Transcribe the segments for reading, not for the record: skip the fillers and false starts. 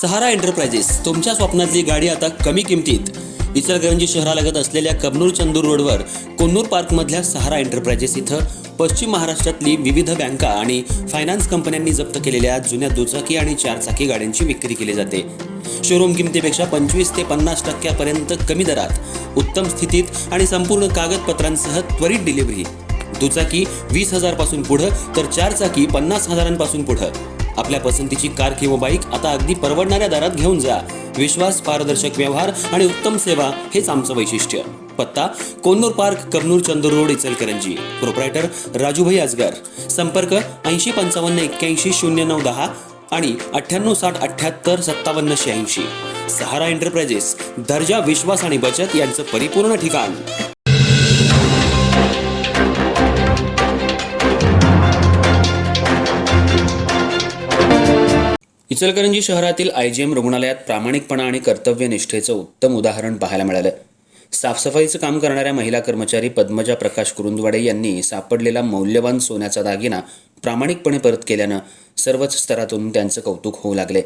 सहारा enterprises तुमच्या स्वप्नातली गाडी आता कमी किमतीत. इचलकरंजी शहरालगत असलेल्या कबनूर चंदूर रोडवर कोन्नूर पार्कमधल्या सहारा एंटरप्राइजेस इथं पश्चिम महाराष्ट्रातली विविध बँका आणि फायनान्स कंपन्यांनी जप्त केलेल्या जुन्या दुचाकी आणि चारचाकी गाड्यांची विक्री केली जाते. शोरूम किमतीपेक्षा 25 ते 50% कमी दरात, उत्तम स्थितीत आणि संपूर्ण कागदपत्रांसह त्वरित डिलिव्हरी. दुचाकी 20,000 पासून पुढं तर चारचाकी 50,000 पुढं. आपल्या पसंतीची कार किंवा बाईक आता अगदी परवडणाऱ्या दरात घेऊन जा. विश्वास, पारदर्शक व्यवहार आणि उत्तम सेवा हेच आमचं वैशिष्ट्य. पत्ता Konnur park, Kabnur Chandur road, Ichalkaranji. Proprietor Rajubhai Ajgar. संपर्क 8055810910 आणि 9860785786. सहारा एंटरप्राइजेस, दर्जा, विश्वास आणि बचत यांचं परिपूर्ण ठिकाण. इचलकरंजी शहरातील IGM रुग्णालयात प्रामाणिकपणा आणि कर्तव्यनिष्ठेचं उत्तम उदाहरण पाहायला मिळालं. साफसफाईचं काम करणाऱ्या महिला कर्मचारी पद्मजा प्रकाश कुरुंदवाडे यांनी सापडलेला मौल्यवान सोन्याचा दागिना प्रामाणिकपणे परत केल्यानं सर्वच स्तरातून त्यांचं कौतुक होऊ लागले.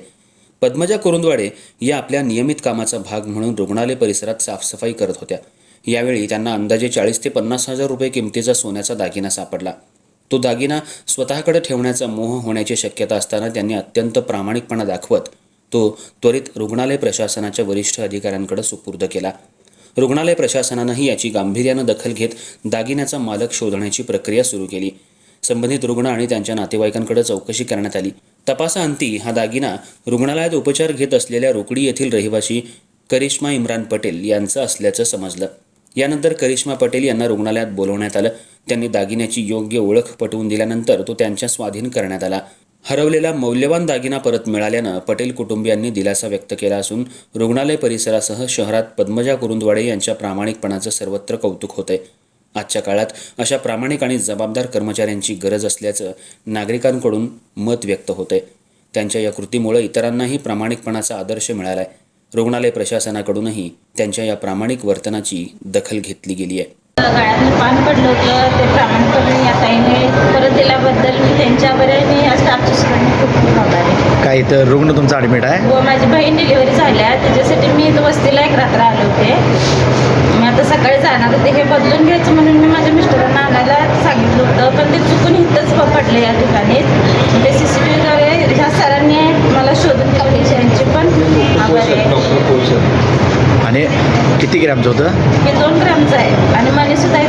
पद्मजा कुरुंदवाडे या आपल्या नियमित कामाचा भाग म्हणून रुग्णालय परिसरात साफसफाई करत होत्या. यावेळी त्यांना अंदाजे 40 ते 50,000 रुपये किमतीचा सोन्याचा दागिना सापडला. तो दागिना स्वतःकडे ठेवण्याचा मोह होण्याची शक्यता असताना त्यांनी अत्यंत प्रामाणिकपणा दाखवत तो त्वरित रुग्णालय प्रशासनाच्या वरिष्ठ अधिकाऱ्यांकडे सुपूर्द केला. रुग्णालय प्रशासनानंही याची गांभीर्यानं दखल घेत दागिन्याचा मालक शोधण्याची प्रक्रिया सुरू केली. संबंधित रुग्ण आणि त्यांच्या नातेवाईकांकडे चौकशी करण्यात आली. तपासाअंती हा दागिना रुग्णालयात उपचार घेत असलेल्या रोकडी येथील रहिवासी करिश्मा इम्रान पटेल यांचं असल्याचं समजलं. यानंतर करिश्मा पटेल यांना रुग्णालयात बोलवण्यात आलं. त्यांनी दागिन्याची योग्य ओळख पटवून दिल्यानंतर तो त्यांच्या स्वाधीन करण्यात आला. हरवलेला मौल्यवान दागिना परत मिळाल्यानं पटेल कुटुंबियांनी दिलासा व्यक्त केला असून रुग्णालय परिसरासह शहरात पद्मजा कुरुंदवाडे यांच्या प्रामाणिकपणाचं सर्वत्र कौतुक होतंय. आजच्या काळात अशा प्रामाणिक आणि जबाबदार कर्मचाऱ्यांची गरज असल्याचं नागरिकांकडून मत व्यक्त होतंय. त्यांच्या या कृतीमुळे इतरांनाही प्रामाणिकपणाचा आदर्श मिळालाय. रुग्णालय प्रशासनाकडूनही त्यांच्या या प्रामाणिक वर्तनाची दखल घेतली गेली आहे. गळ्यातलं पान पडलं होतं, ते प्रामाणिकपणे या ताईने परत दिल्याबद्दल मी त्यांच्यावर आणि या स्टाफची सुद्धा खूप खूप आभार आहे. काय तर रुग्ण तुमचं ॲडमिट आहे व माझी बहीण डिलिव्हरी झाल्या, त्याच्यासाठी मी इथं वस्तीला एक रात्र आले होते. मी आता सकाळी जाणार होते, हे बदलून घ्यायचं म्हणून मी माझ्या मिस्टरांना आणायला सांगितलं होतं, पण ते चुकून इथंच पडले या ठिकाणी. ते CCTVद्वारे ह्या सरांनी मला शोधून दिली, यांची पण आभार आहे. आणि किती ग्रॅमचं होतं? हे 2 ग्रामचं आहे आणि मनीसुद्धा आहे.